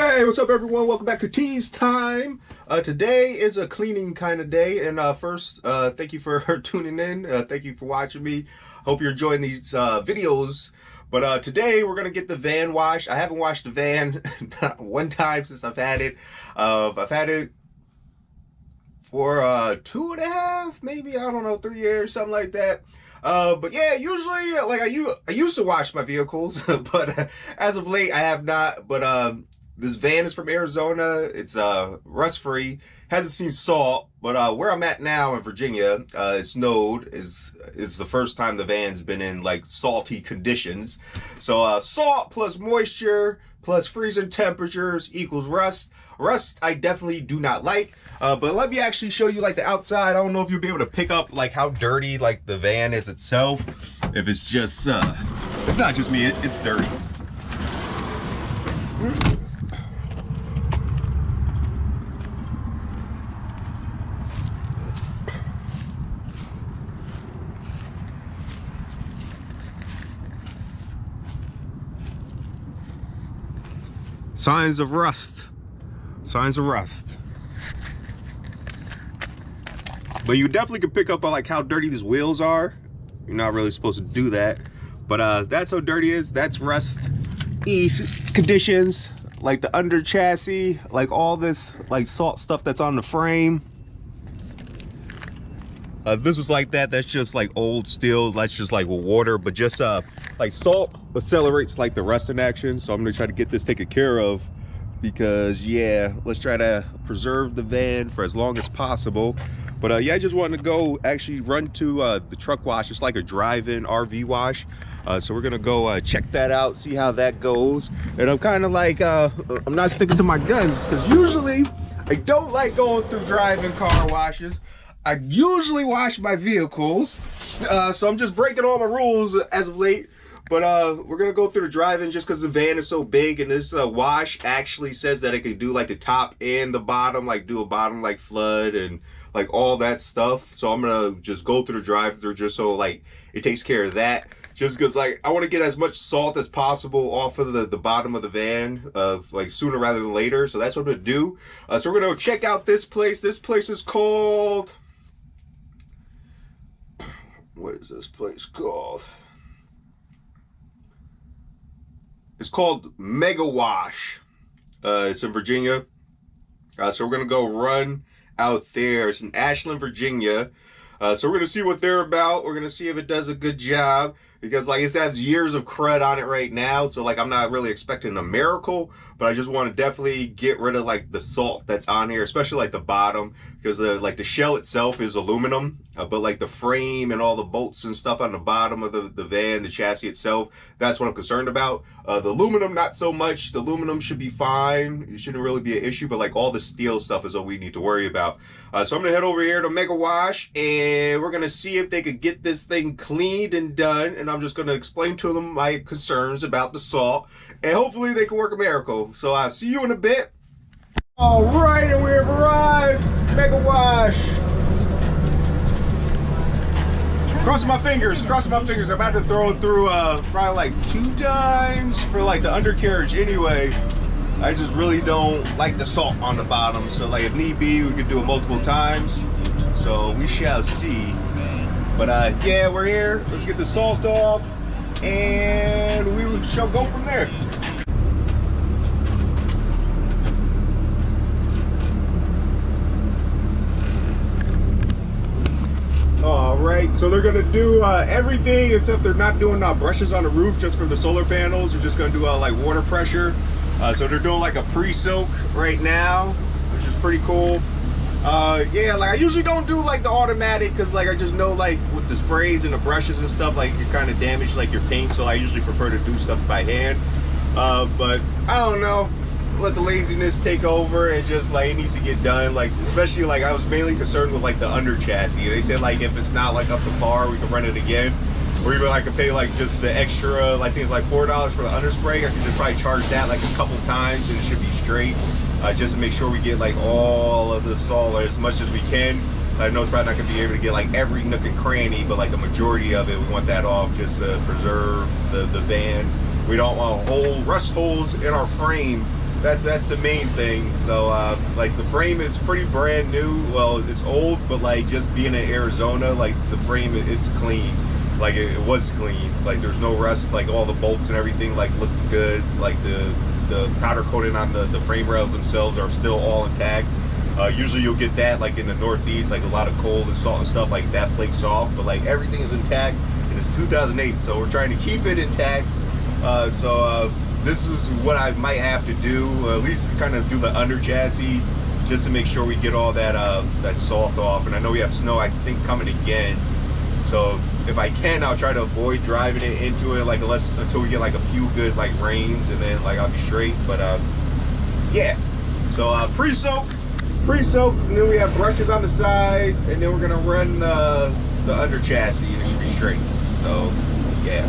Hey, what's up everyone? Welcome back to Tease Time. Today is a cleaning kind of day, and first, thank you for tuning in. Thank you for watching me. Hope you're enjoying these videos. But today we're gonna get the van washed. I haven't washed the van not one time since I've had it. I've had it for 2.5, maybe, I don't know, 3 years, something like that. But yeah, usually like I used to wash my vehicles, but as of late I have not. But this van is from Arizona. It's rust free, hasn't seen salt. But where I'm at now in Virginia, it snowed. Is the first time the van's been in like salty conditions. So salt plus moisture plus freezing temperatures equals rust. Rust I definitely do not like. But let me actually show you like the outside. I don't know if you'll be able to pick up like how dirty like the van is itself. If it's just it's not just me, it's dirty. Signs of rust. Signs of rust. But you definitely can pick up on like how dirty these wheels are. You're not really supposed to do that, but that's how dirty it is. That's rust conditions, like the under chassis, like all this like salt stuff that's on the frame. This was like that. That's just like old steel. That's just like water, but just like salt accelerates like the rust in action. So I'm gonna try to get this taken care of, because yeah, let's try to preserve the van for as long as possible. But yeah, I just wanted to go actually run to the truck wash. It's like a drive-in RV wash. So we're gonna go check that out, see how that goes. And I'm kind of like, I'm not sticking to my guns, because usually I don't like going through drive-in car washes. I usually wash my vehicles. So I'm just breaking all my rules as of late. But we're gonna go through the drive-in just because the van is so big, and this wash actually says that it can do like the top and the bottom, like do a bottom like flood and like all that stuff. So I'm gonna just go through the drive-through just so like it takes care of that. Just because like I want to get as much salt as possible off of the bottom of the van, like sooner rather than later. So that's what I'm gonna do. So we're gonna go check out this place. This place is called, what is this place called? It's called Mega Wash. It's in Virginia. So we're gonna go run out there. It's in Ashland, Virginia. So we're gonna see what they're about. We're gonna see if it does a good job, because like it has years of crud on it right now. So like I'm not really expecting a miracle, but I just want to definitely get rid of like the salt that's on here, especially like the bottom, because like the shell itself is aluminum, but like the frame and all the bolts and stuff on the bottom of the van, the chassis itself, that's what I'm concerned about. The aluminum, not so much. The aluminum should be fine. It shouldn't really be an issue, but like all the steel stuff is what we need to worry about. So I'm gonna head over here to Mega Wash, and we're gonna see if they could get this thing cleaned and done. And I'm just gonna explain to them my concerns about the salt, and hopefully they can work a miracle. So I'll see you in a bit. All right, and we have arrived. Mega Wash. Crossing my fingers, crossing my fingers. I'm about to throw it through probably like 2 times for like the undercarriage anyway. I just really don't like the salt on the bottom. So like if need be, we could do it multiple times. So we shall see. But yeah, we're here. Let's get the salt off, and we shall go from there. All right, so they're gonna do everything except they're not doing brushes on the roof just for the solar panels. They're just gonna do like water pressure. So they're doing like a pre-soak right now, which is pretty cool. Yeah, like I usually don't do like the automatic, because like I just know like with the sprays and the brushes and stuff, like you kind of damage like your paint. So I usually prefer to do stuff by hand. But I don't know, let the laziness take over, and just like it needs to get done. Like especially like I was mainly concerned with like the under chassis. They said like if it's not like up to par, we can run it again, or even I could pay like just the extra, like things like $4 for the underspray. I could just probably charge that like a couple times, and it should be straight. Just to make sure we get like all of the salt, or as much as we can. I know it's probably not going to be able to get like every nook and cranny, but like a majority of it, we want that off just to preserve the van. We don't want rust holes in our frame that's the main thing. So like the frame is pretty brand new. Well, it's old, but like just being in Arizona, like the frame, it's clean. Like it was clean. Like there's no rust. Like all the bolts and everything like look good. Like the powder coating on the frame rails themselves are still all intact. Usually you'll get that like in the Northeast, like a lot of cold and salt and stuff like that flakes off, but like everything is intact, and it's 2008, so we're trying to keep it intact. This is what I might have to do, at least kind of do the under chassis, just to make sure we get all that that salt off. And I know we have snow, I think, coming again, so if I can, I'll try to avoid driving it into it, like until we get like a few good like rains, and then like I'll be straight. But yeah, so pre-soak, and then we have brushes on the sides, and then we're gonna run the under chassis, and it should be straight. So yeah.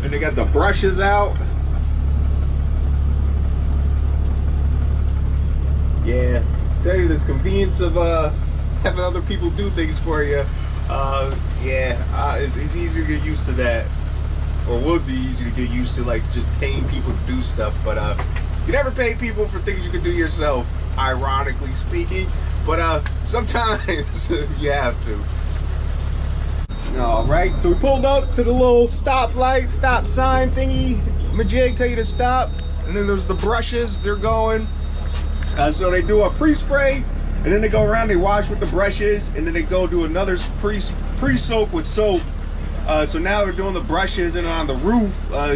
And they got the brushes out. Yeah, tell you, this convenience of having other people do things for you. It's easy to get used to that, or would be easy to get used to, like just paying people to do stuff. But you never pay people for things you can do yourself, ironically speaking. But sometimes you have to. All right, so we pulled up to the little stop sign thingy. Majig tell you to stop, and then there's the brushes. They're going. So they do a pre-spray, and then they go around, they wash with the brushes, and then they go do another pre-soak with soap. So now they're doing the brushes, and on the roof,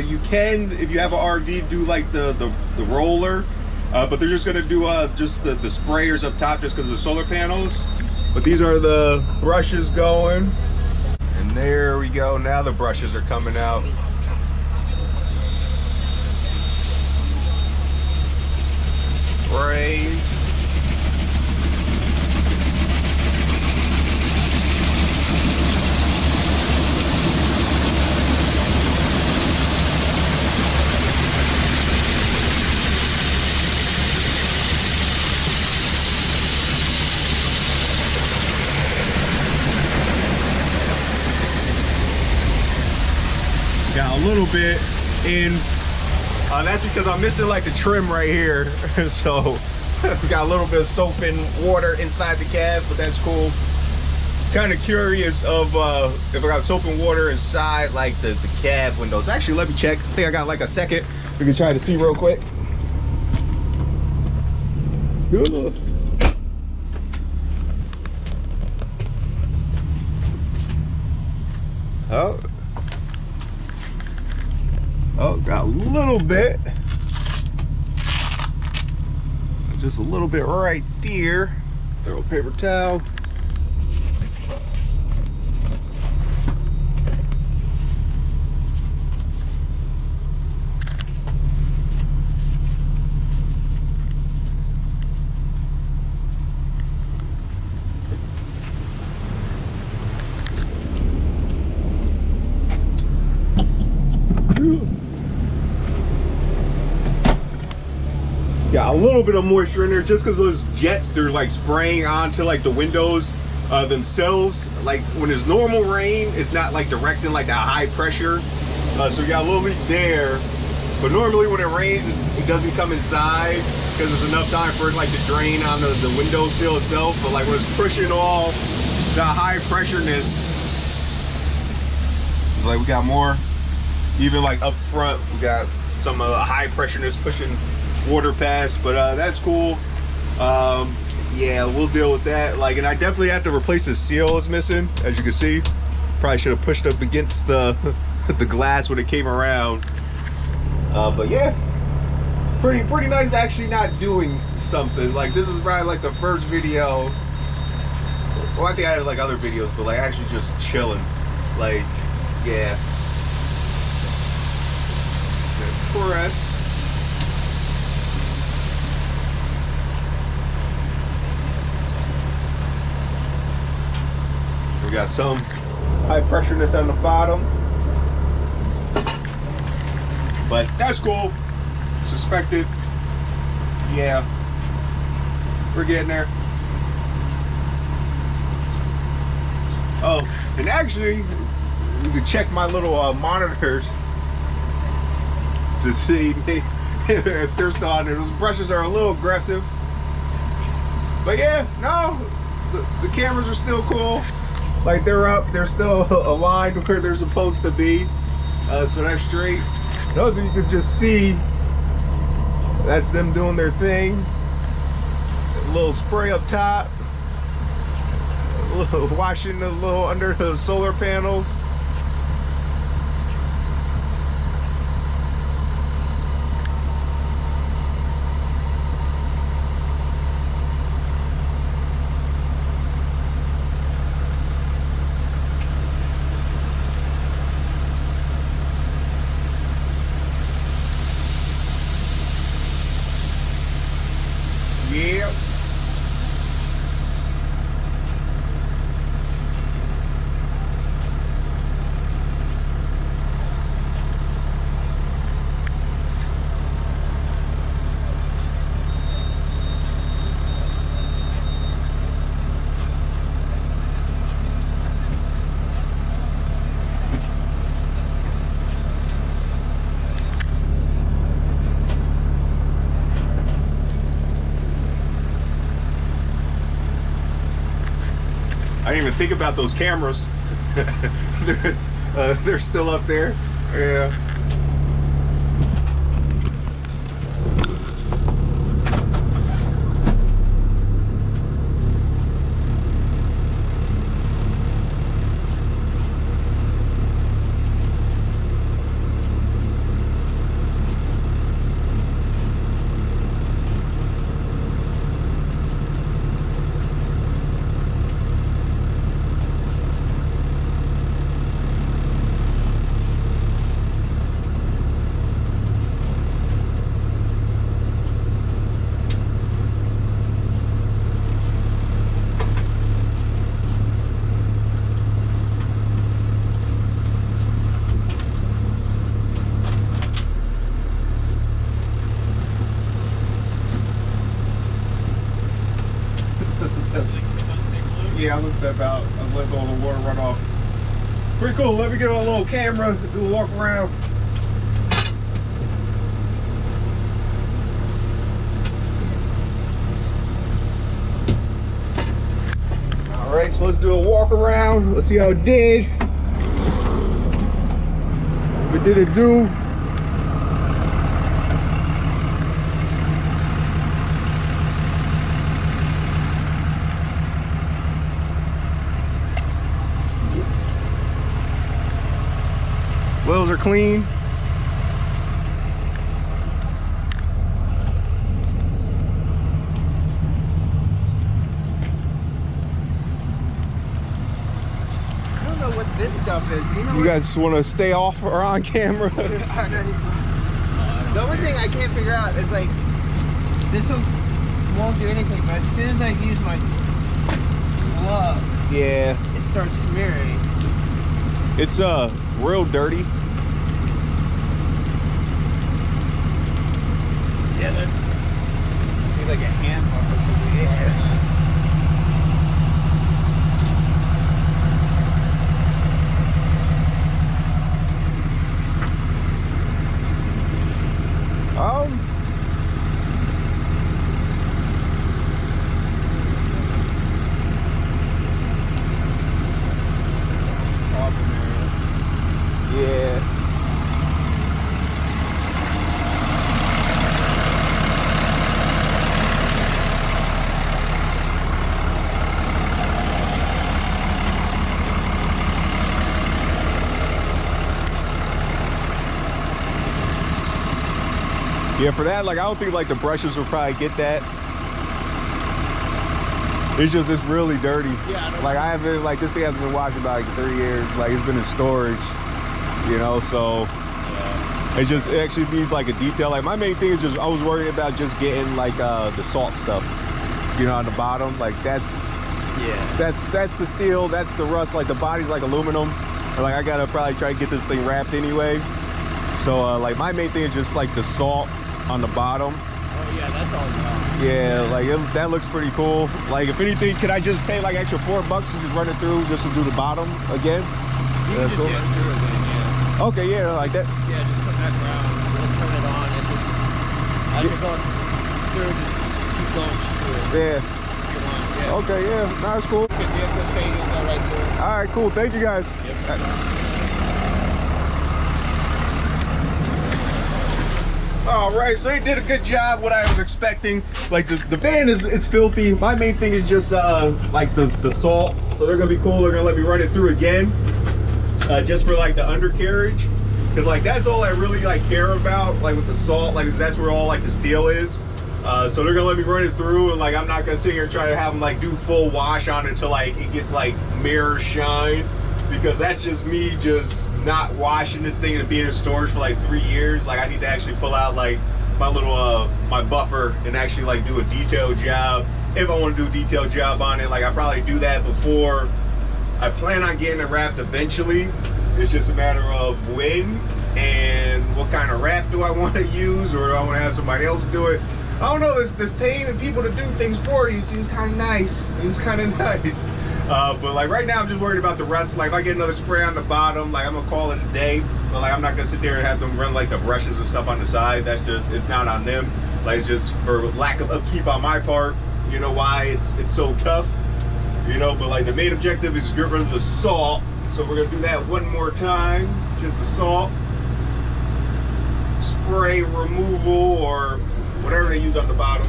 you can, if you have an RV, do like the roller, but they're just gonna do just the sprayers up top just because of the solar panels. But these are the brushes going. And there we go, now the brushes are coming out. Sprays. Got a little bit in. That's because I'm missing like the trim right here. So we got a little bit of soap and water inside the cab, but that's cool. Kind of curious of if I got soap and water inside like the cab windows. Actually, let me check. I think I got like a second. We can try to see real quick. Oh, got a little bit. Just a little bit right there. Throw a paper towel. Got a little bit of moisture in there just because those jets, they're like spraying onto like the windows themselves. Like when there's normal rain, it's not like directing like that high pressure. So we got a little bit there. But normally when it rains, it doesn't come inside because there's enough time for it like to drain on the window sill itself. But like when it's pushing all the high pressureness, it's like we got more. Even like up front, we got some high pressureness pushing water past, but that's cool. Yeah, we'll deal with that. Like, and I definitely have to replace the seal is missing, as you can see. Probably should have pushed up against the the glass when it came around. But yeah, pretty nice actually not doing something. Like this is probably like the first video. Well, I think I had like other videos, but like actually just chilling. Like, yeah. Press. We got some high pressureness on the bottom, but that's cool. Suspected. Yeah, we're getting there. Oh, and actually, you can check my little monitors. to see if they're still on there. Those brushes are a little aggressive. But yeah, no, the cameras are still cool. Like they're up, they're still aligned where they're supposed to be. So that's straight. Those you can just see, that's them doing their thing. A little spray up top. A little washing a little under the solar panels. Yep. I didn't even think about those cameras. They're still up there. Yeah. Yeah, I'm gonna step out and let all the water run off. Pretty cool. Let me get on a little camera, do a walk around. All right, so let's do a walk around. Let's see how it did. What did it do? Wheels are clean. I don't know what this stuff is. You guys want to stay off or on camera? The only thing I can't figure out is like, this one won't do anything, but as soon as I use my glove, Yeah. it starts smearing. It's real dirty. Yeah, that seems like a hand Yeah. Yeah, for that, like, I don't think like the brushes will probably get that. It's just, it's really dirty. Yeah, like I haven't, like, this thing hasn't been washed in about like 3 years. Like, it's been in storage, you know, so yeah. It actually needs like a detail. Like, my main thing is just, I was worried about just getting like the salt stuff, you know, on the bottom. Like, that's the steel, that's the rust. Like, the body's like aluminum. And, like, I gotta probably try to get this thing wrapped anyway. So like, my main thing is just like the salt on the bottom. Oh yeah, that's all gone. Yeah, like that looks pretty cool. Like, if anything, could I just pay like extra $4 and just run it through just to do the bottom again? You can just cool. get through it then, yeah. Okay, yeah, like that. Yeah, just come back around. We'll turn it Like you're going through, just keep going through. Yeah. Yeah. Okay, yeah, that's cool. Good vehicle fading right through. All right, cool. Thank you guys. Yep. All right, so they did a good job. What I was expecting, like the van is filthy. My main thing is just like the salt. So they're gonna be cool. They're gonna let me run it through again, just for like the undercarriage, because like that's all I really like care about. Like with the salt, like that's where all like the steel is. So they're gonna let me run it through, and like I'm not gonna sit here and try to have them like do full wash on it until like it gets like mirror shine, because that's just me just not washing this thing and being in storage for like 3 years. Like I need to actually pull out like my little my buffer and actually like do a detailed job if I want to do a detailed job on it. Like I probably do that before. I plan on getting it wrapped eventually. It's just a matter of when and what kind of wrap do I want to use, or do I want to have somebody else do it. I don't know, this paying people to do things for you seems kind of nice. Seems kind of nice. But like right now I'm just worried about the rest. Like if I get another spray on the bottom, like I'm gonna call it a day. But like I'm not gonna sit there and have them run like the brushes and stuff on the side. That's just, it's not on them. Like it's just for lack of upkeep on my part. You know why it's so tough. You know, but like the main objective is to get rid of the salt. So we're gonna do that one more time. Just the salt. Spray removal or whatever they use on the bottom.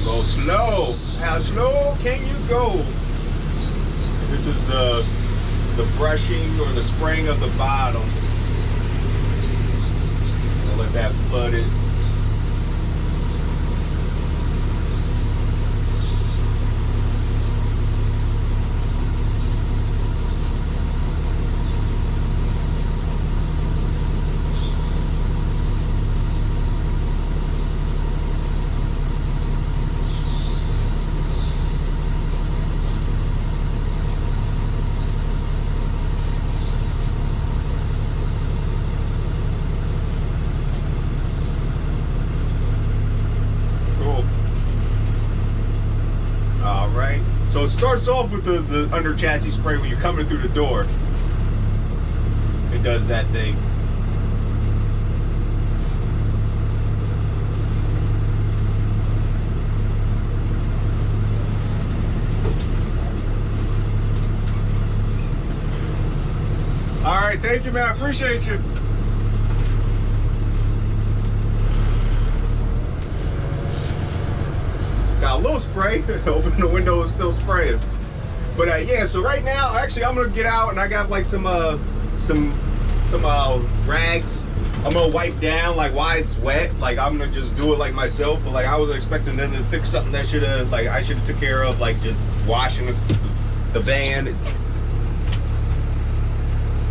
Go slow. How slow can you go? This is the brushing or the spraying of the bottom. I'll let that flood it. So it starts off with the under chassis spray when you're coming through the door. It does that thing. All right, thank you, man. I appreciate you. Got a little spray. Open the window and still spraying. But yeah, so right now, actually, I'm gonna get out and I got like some rags. I'm gonna wipe down like while it's wet. Like I'm gonna just do it like myself. But like I was expecting them to fix something that should have like I should have took care of, like just washing the van.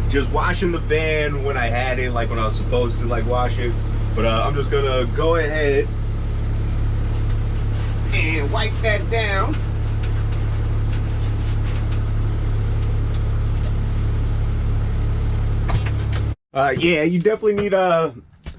Just washing the van when I had it, like when I was supposed to like wash it. But I'm just gonna go ahead and wipe that down. Yeah, you definitely need a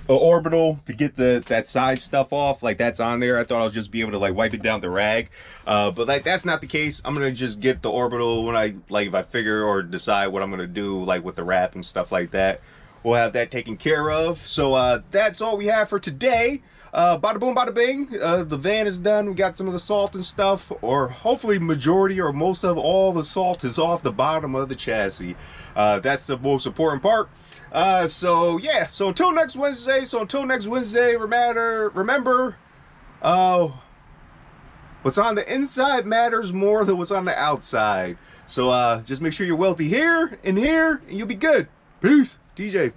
orbital to get that side stuff off. Like that's on there. I thought I was just be able to like wipe it down with the rag, but like that's not the case. I'm gonna just get the orbital when I like if I figure or decide what I'm gonna do like with the wrap and stuff like that. We'll have that taken care of. So that's all we have for today. Bada boom, bada bing. The van is done. We got some of the salt and stuff, or hopefully majority or most of all the salt is off the bottom of the chassis. That's the most important part. So yeah, so until next Wednesday, remember, what's on the inside matters more than what's on the outside. So just make sure you're wealthy here and you'll be good. Peace. DJ.